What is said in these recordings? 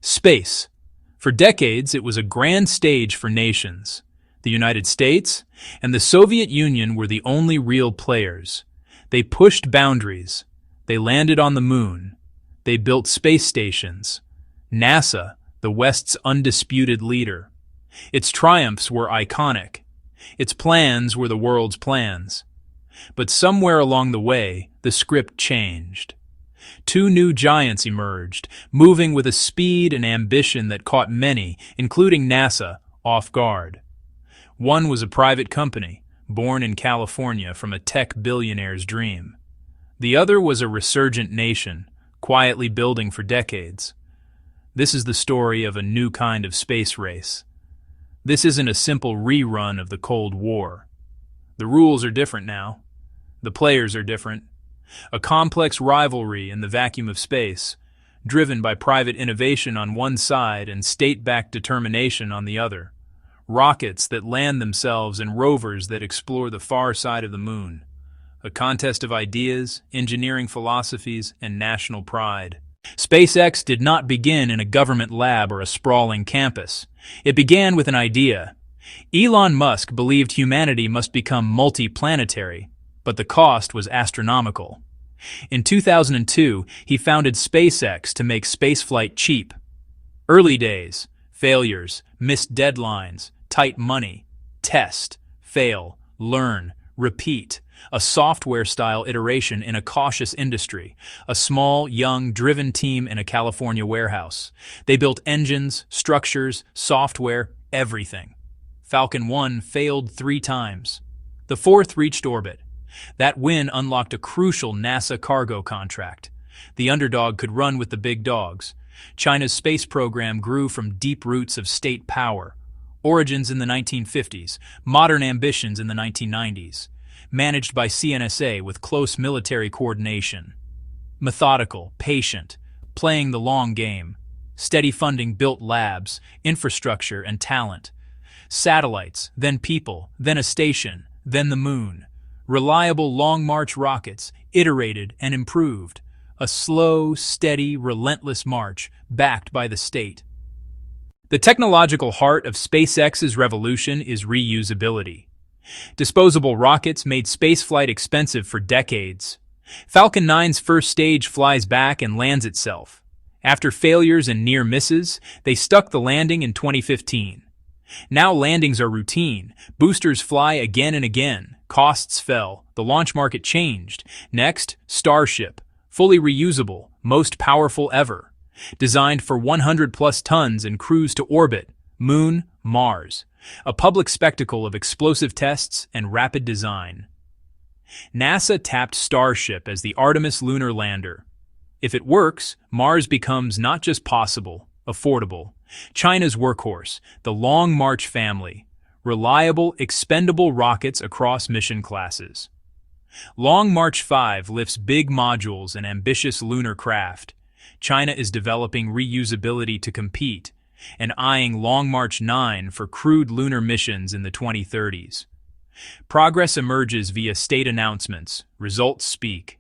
Space. For decades, it was a grand stage for nations. The United States and the Soviet Union were the only real players. They pushed boundaries. They landed on the moon. They built space stations. NASA, the West's undisputed leader. Its triumphs were iconic. Its plans were the world's plans. But somewhere along the way, the script changed. Two new giants emerged, moving with a speed and ambition that caught many, including NASA, off guard. One was a private company, born in California from a tech billionaire's dream. The other was a resurgent nation, quietly building for decades. This is the story of a new kind of space race. This isn't a simple rerun of the Cold War. The rules are different now. The players are different. A complex rivalry in the vacuum of space, driven by private innovation on one side and state-backed determination on the other. Rockets that land themselves and rovers that explore the far side of the moon. A contest of ideas, engineering philosophies, and national pride. SpaceX did not begin in a government lab or a sprawling campus. It began with an idea. Elon Musk believed humanity must become multi-planetary, but the cost was astronomical. In 2002, he founded SpaceX to make spaceflight cheap. Early days, failures, missed deadlines, tight money, test, fail, learn, repeat. A software-style iteration in a cautious industry, a small, young, driven team in a California warehouse. They built engines, structures, software, everything. Falcon 1 failed 3 times. The 4th reached orbit. That win unlocked a crucial NASA cargo contract. The underdog could run with the big dogs. China's space program grew from deep roots of state power. Origins in the 1950s, modern ambitions in the 1990s. Managed by CNSA with close military coordination. Methodical, patient, playing the long game. Steady funding built labs, infrastructure, and talent. Satellites, then people, then a station, then the moon. Reliable Long March rockets, iterated and improved. A slow, steady, relentless march, backed by the state. The technological heart of SpaceX's revolution is reusability. Disposable rockets made spaceflight expensive for decades. Falcon 9's first stage flies back and lands itself. After failures and near misses, they stuck the landing in 2015. Now landings are routine. Boosters fly again and again. Costs fell. The launch market changed. Next, Starship. Fully reusable, most powerful ever. Designed for 100+ tons and cruise to orbit, Moon, Mars. A public spectacle of explosive tests and rapid design. NASA tapped Starship as the Artemis lunar lander. If it works, Mars becomes not just possible, affordable. China's workhorse, the Long March family. Reliable, expendable rockets across mission classes. Long March 5 lifts big modules and ambitious lunar craft. China is developing reusability to compete, and eyeing Long March 9 for crewed lunar missions in the 2030s. Progress emerges via state announcements, results speak,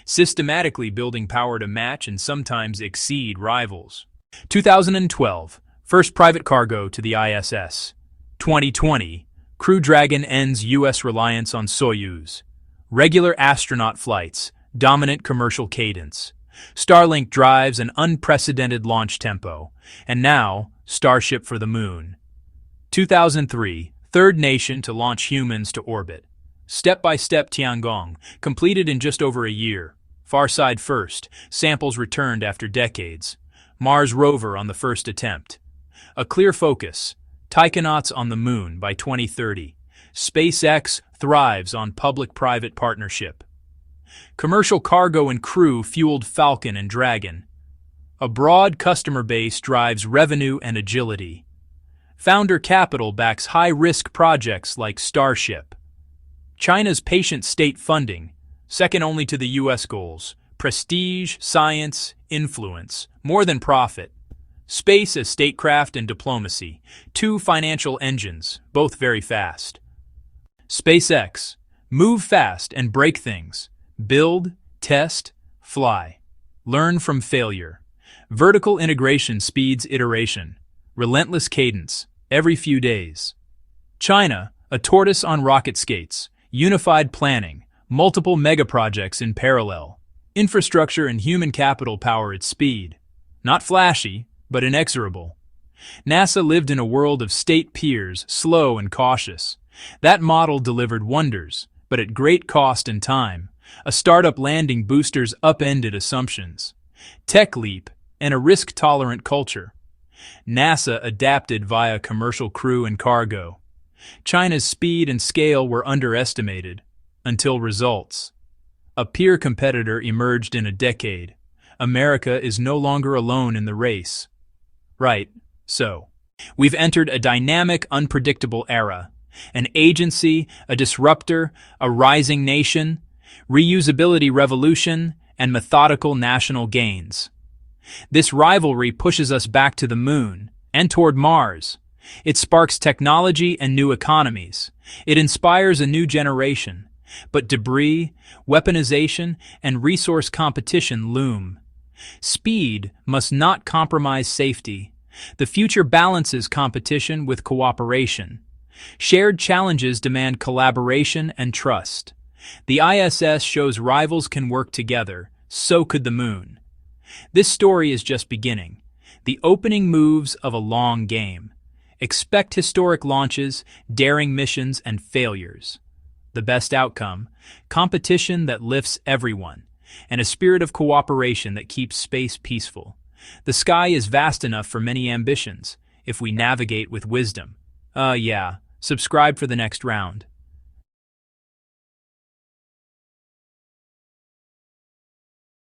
systematically building power to match and sometimes exceed rivals. 2012, first private cargo to the ISS. 2020, Crew Dragon ends U.S. reliance on Soyuz. Regular astronaut flights, dominant commercial cadence. Starlink drives an unprecedented launch tempo. And now, Starship for the Moon. 2003, third nation to launch humans to orbit. Step-by-step Tiangong, completed in just over a year. Farside first, samples returned after decades. Mars rover on the first attempt. A clear focus, taikonauts on the moon by 2030. SpaceX thrives on public-private partnership. Commercial cargo and crew fueled Falcon and Dragon. A broad customer base drives revenue and agility. Founder capital backs high-risk projects like Starship. China's patient state funding, second only to the U.S. goals. Prestige, science, influence, more than profit. Space as statecraft and diplomacy, two financial engines, both very fast. SpaceX, move fast and break things. Build, test, fly. Learn from failure. Vertical integration speeds iteration. Relentless cadence, every few days. China, a tortoise on rocket skates. Unified planning, multiple megaprojects in parallel. Infrastructure and human capital power its speed. Not flashy, but inexorable. NASA lived in a world of state peers, slow and cautious. That model delivered wonders, but at great cost and time. A startup landing boosters upended assumptions. Tech leap and a risk-tolerant culture. NASA adapted via commercial crew and cargo. China's speed and scale were underestimated, until results. A peer competitor emerged in a decade. America is no longer alone in the race. Right, so. We've entered a dynamic, unpredictable era. An agency, a disruptor, a rising nation, reusability revolution, and methodical national gains. This rivalry pushes us back to the moon and toward Mars. It sparks technology and new economies. It inspires a new generation. But debris, weaponization, and resource competition loom. Speed must not compromise safety. The future balances competition with cooperation. Shared challenges demand collaboration and trust. The ISS shows rivals can work together, so could the moon. This story is just beginning. The opening moves of a long game. Expect historic launches, daring missions, and failures. The best outcome, competition that lifts everyone, and a spirit of cooperation that keeps space peaceful. The sky is vast enough for many ambitions, if we navigate with wisdom. Subscribe for the next round.